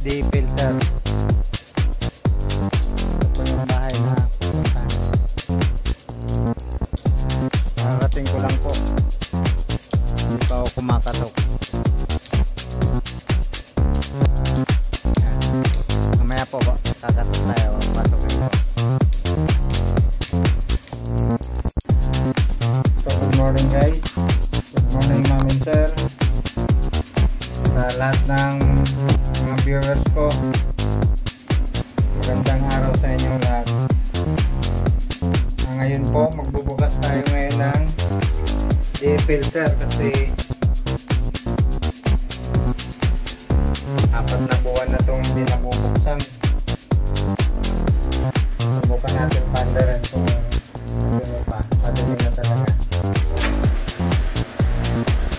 SD filter. Ito yung bahay na pupuntahan. Nakarating ko lang po, hindi pa ako kumakatok. Mamaya po kakatok tayo, pasukin po. So good morning guys, good morning ma'am and sir, sa lahat ng mga viewers ko. Magandang araw sa inyong lahat. Ngayon po magbubukas tayo ngayon ng filter kasi 4 na buwan na itong hindi nabubuksan. Subukan natin pandaran kung ano pa, madali na talaga.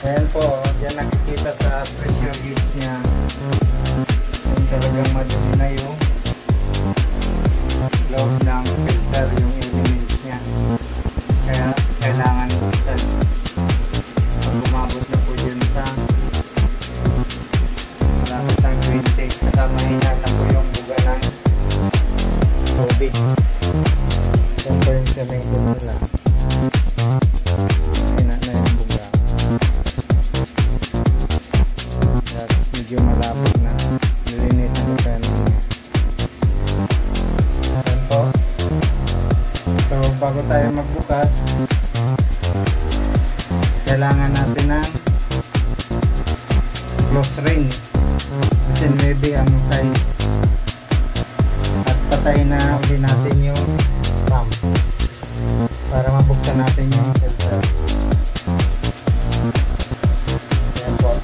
Ayan po, dyan nakikita sa pressure gauge nya yung talagang madali na yung loob ng filter, yung elements nya, kaya kailangan buksan. Pag umabot na po dyan sa malapit ng 20, saka mahina na po yung buga ng tubig. Yan po yung sabihin nila, mahina na yung buga. At medyo malapit na, nilinisan ko tayo naman. Yan po. So bago tayo magbukas, kailangan natin ng close range kasi maybe ang size, at patay na uli natin yung cam para mabuksan natin yung filter. Yan po,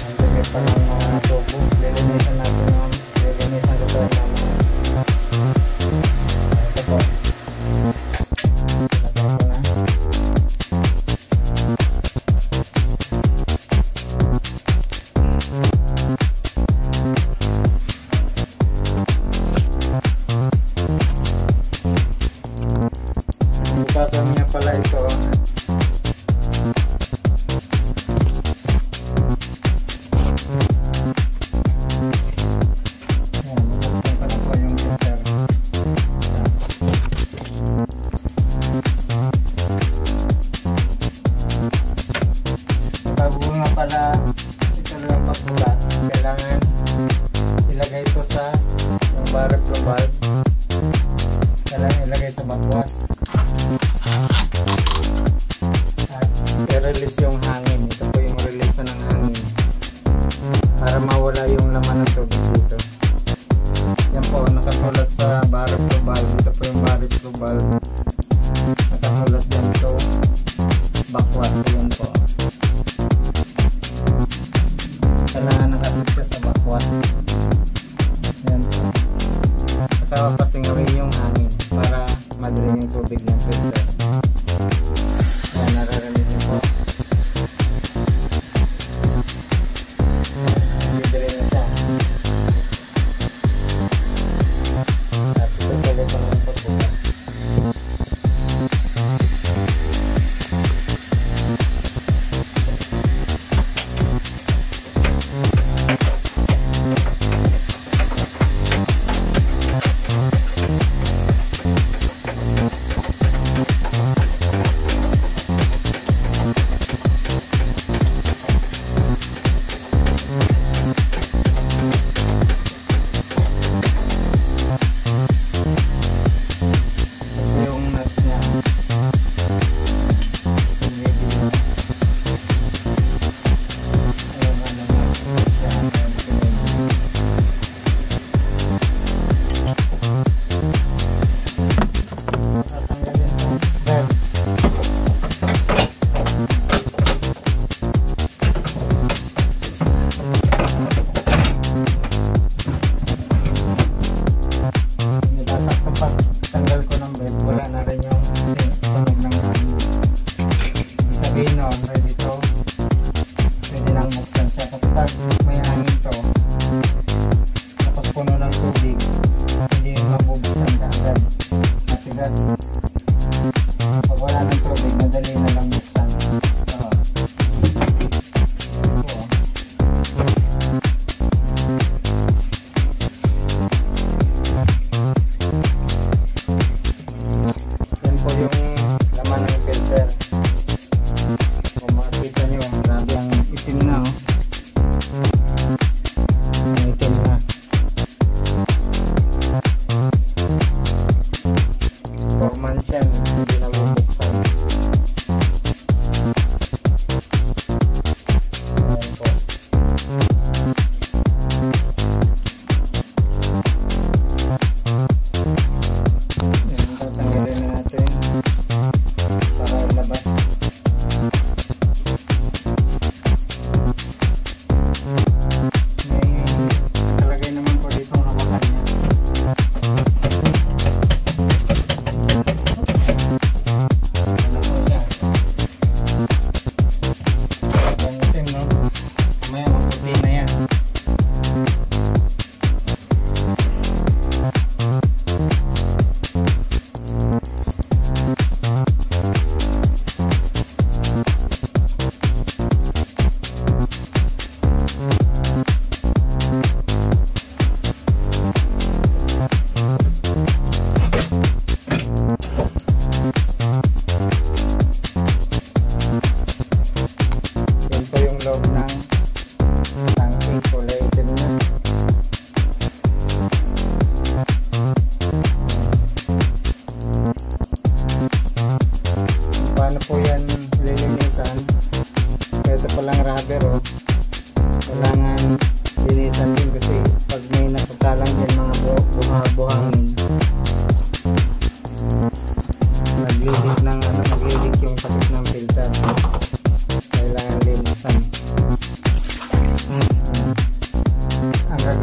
ang dami pa ng mga tubo. Lilinisan natin yung lilinisan ko tayo naman. Ito po, nagawa ko na. Bukasan niya pala ito. Ayan, bubuksan ko na po yung filter. Bago nga pala ito lang yung pagbukas, kailangan ilagay ito sa yung barrel to valve. Kailangan ilagay sa bakwas at i-release yung hangin. Ito po yung release ng hangin para mawala yung laman ng tubig dito. Yan po, nakasulat sa barrel to valve. Ito po yung barrel to valve, nakasulat yan ito bakwas. Yan po, kailangan nakasit siya sa bakwas. Yan po, saka pasingawin yung hangin para madali yung tubig ng filter. Ayan, nararinig niyo po. Didiri na siya. At ito tuloy pa naman pagbukas.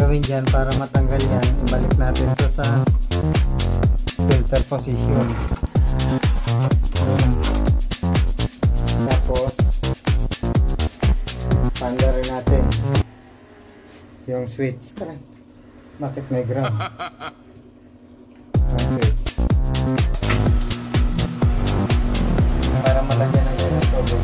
gagawin dyan para matanggal yan, ibalik natin to sa filter position. Tapos panda rin natin yung switch. Bakit may ground? Switch para malagyan ng ganyan tubig.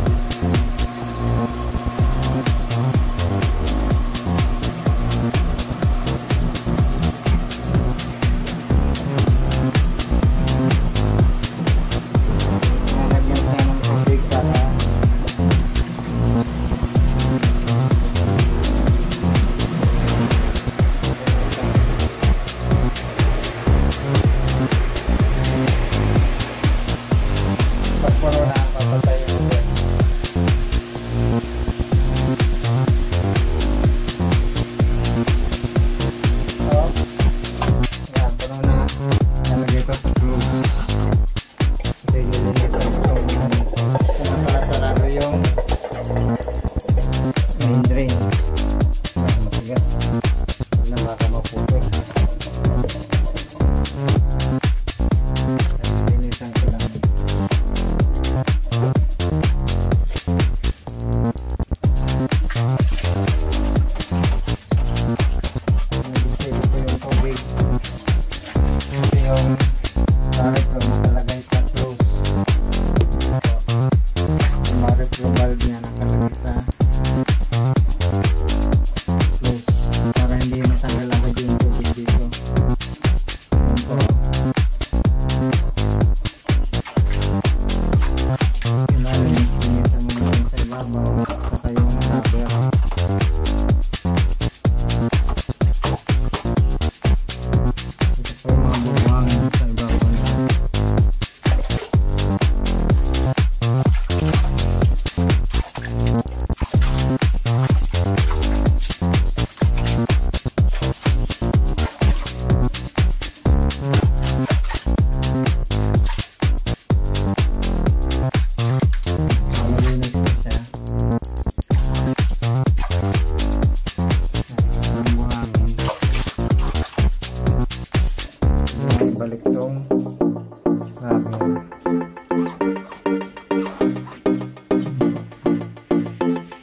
Balik tong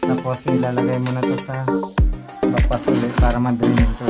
tapos ilalagay mo na to sa papasulit para madali nito.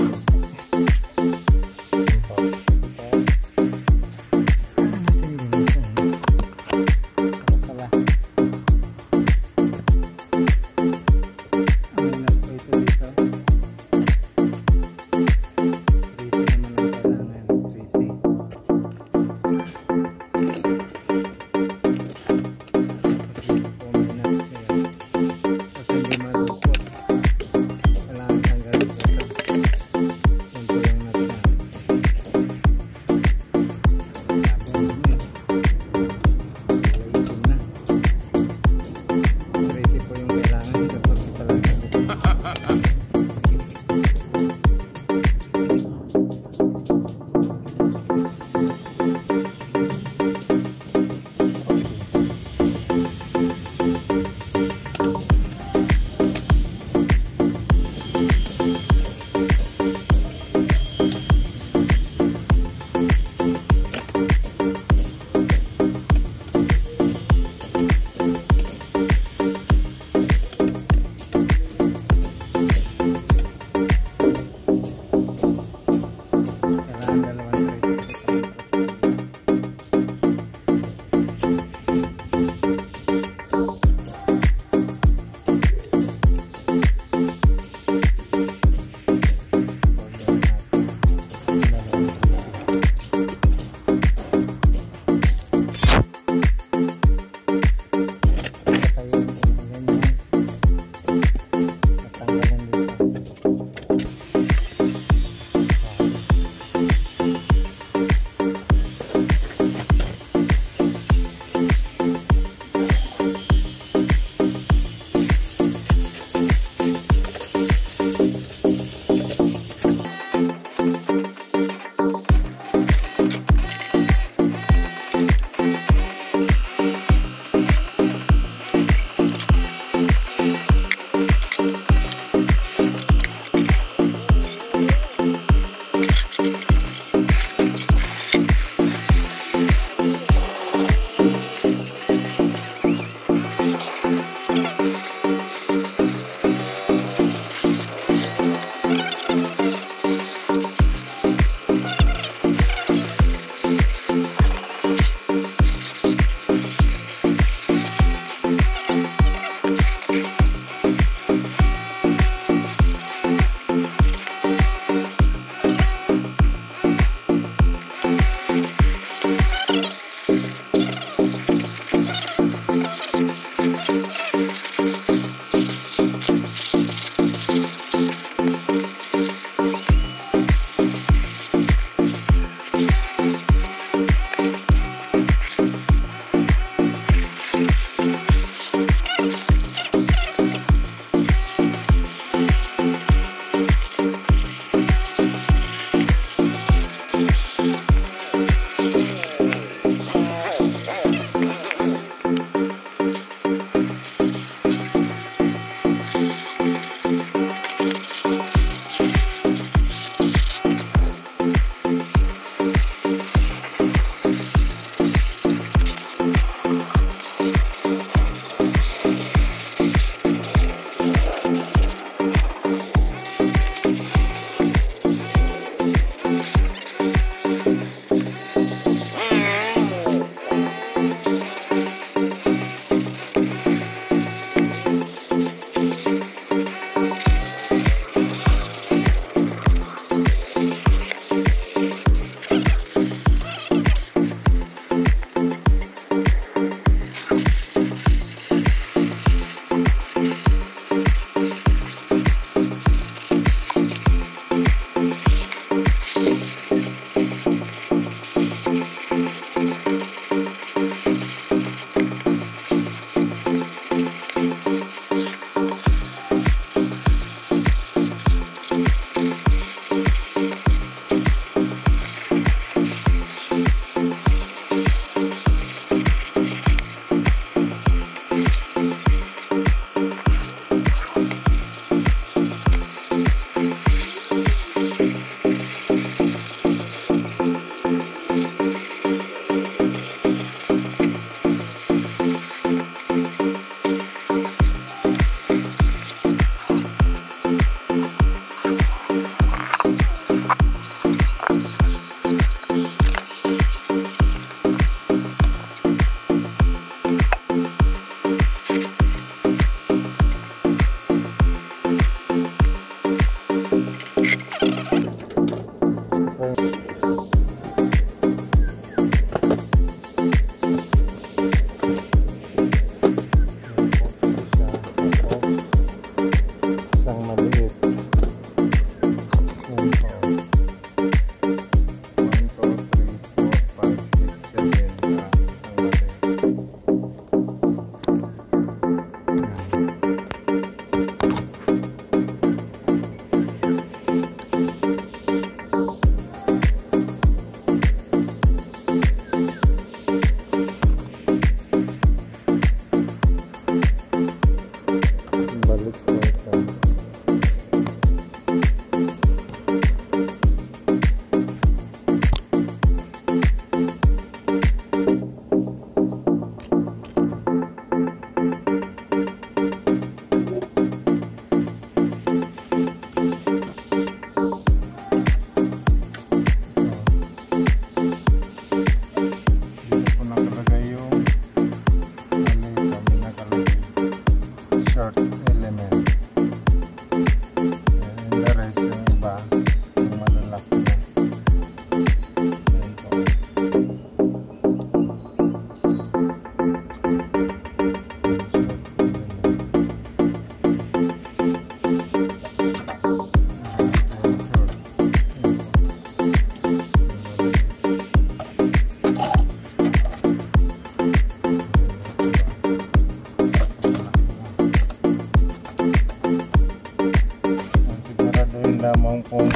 mongkong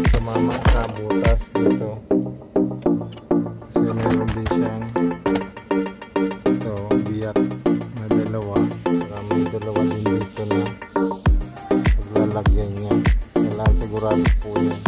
tumama sa butas dito. Kasi meron din siyang ito, biyak na dalawa. Saka may dalawa din dito na paglalagyan niya. Kailangan sigurado po yan.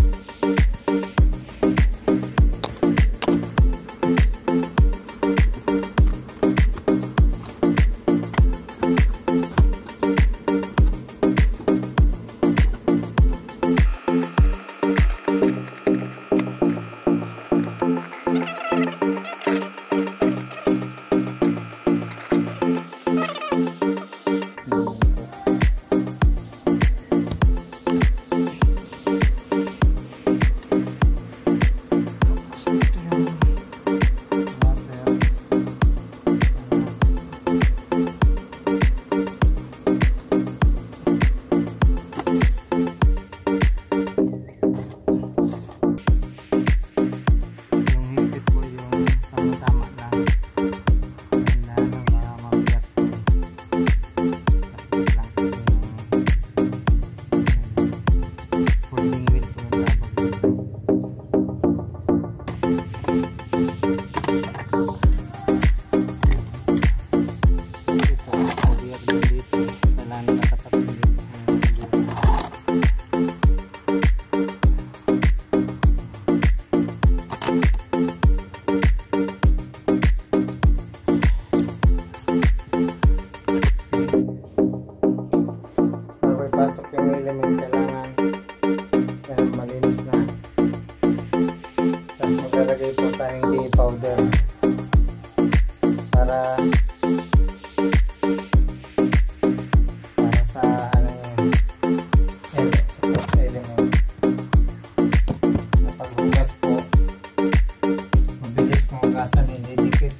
Pasok yung element, kailangan yan malinis na. Tapos maglalagay po tayong DE powder para sa ano yung element na paghugas po mabilis kung hugasan, hindi dikit.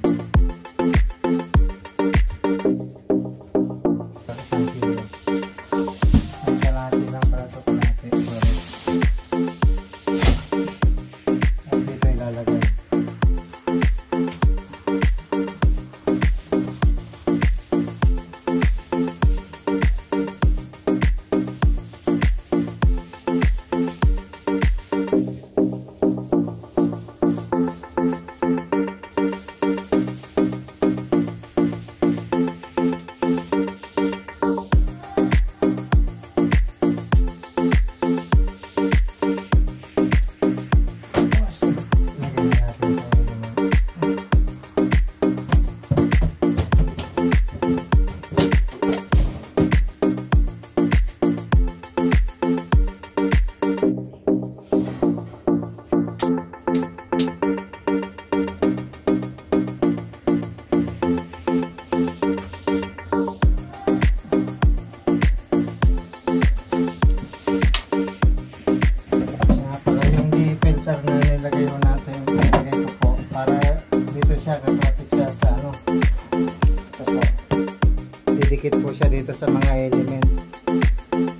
Didikit po siya dito sa mga element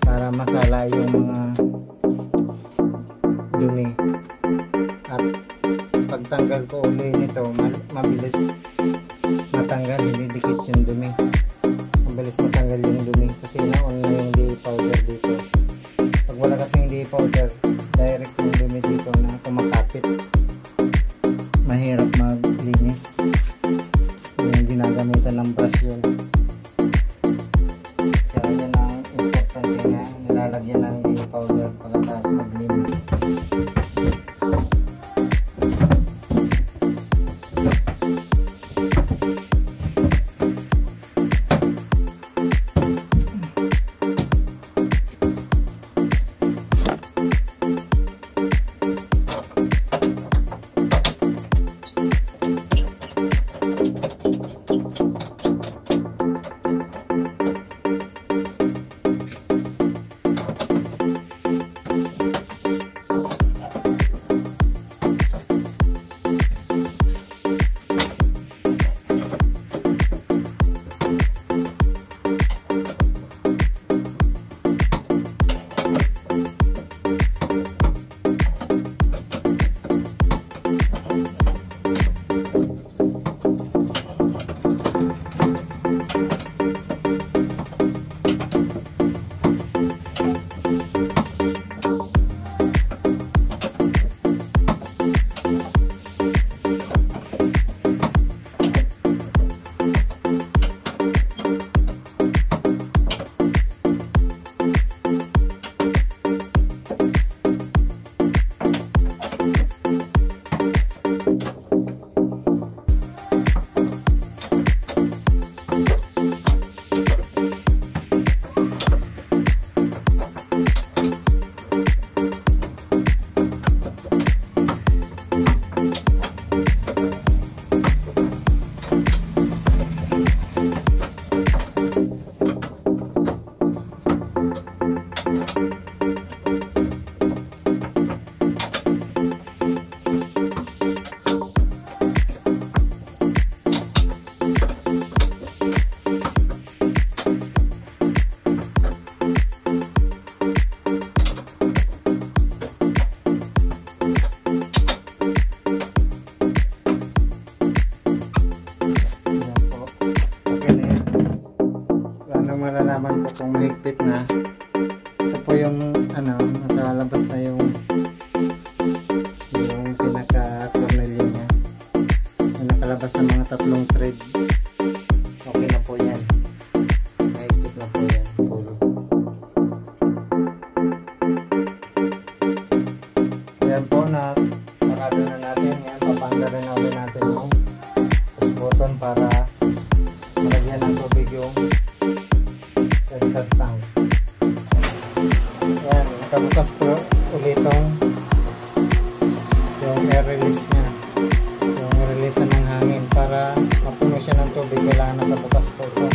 para masala yung mga dumi, at pagtanggal ko uli nito mabilis matanggal, hindi dikit yung dumi, mabilis matanggal yung dumi kasi naon na yung DE powder dito. Pag wala kasing DE powder, direct yung dumi dito na kumakapit, mahirap maglinis. Yung ginagamitan ng brush yun. Kaya yan ang importante na nilalagyan ng DE powder pagkatapos maglinis. po kung mahigpit na. Ito po yung ano, nakalabas na yung pinaka-cornelya niya. Nakalabas na mga 3 thread. Okay na po yan. Mahigpit na po yan. Yan po na sarado na natin. Yan, papanda rin na ulit natin yung push button para malagyan ng tubig yung center tank. Yan, nakabukas po ulit yung air release nya, yung release ng hangin. Para mapuno siya ng tubig, kailangan nakabukas po ito.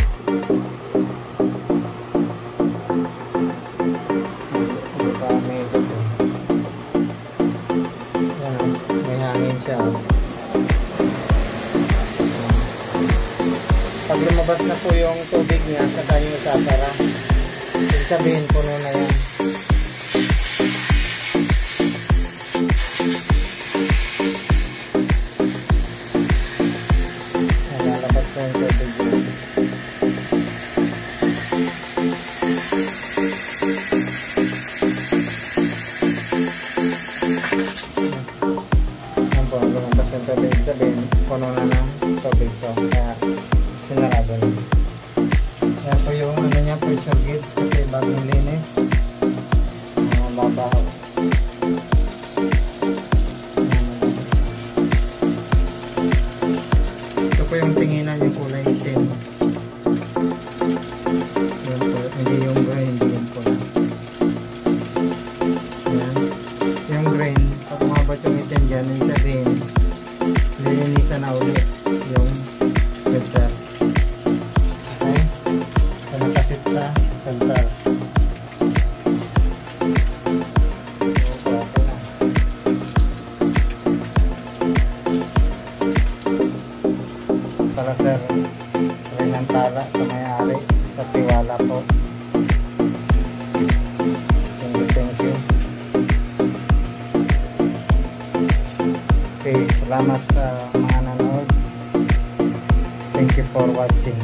Yan, may hangin siya. Pag lumabas na po yung tubig niya, saka yung isasara. Ibig sabihin, puno na yan. Lalabas na yung tubig niya. Yan po, lumabas yung tubig. Ibig sabihin, puno na ng tubig ko. Kaya sinarado na. Yan po yung ano niya, pressure gauge kasi bagong linis. Babaho. Ito po yung tinginan yung kulay itim. Yan po, hindi yung gray, hindi yung pula. Yan. Yung green, pag umabot yung itim dyan, yung sabihin, lilinisan na ulit yung filter. Okay? So, nakasit sa filter. Para sir, rin ang tala sa may-ari sa tiwala po. Thank you. Okay, salamat sa mga nanood. Thank you for watching.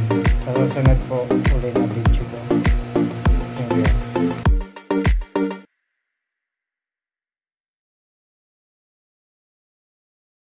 Sa susunod po ulit na video.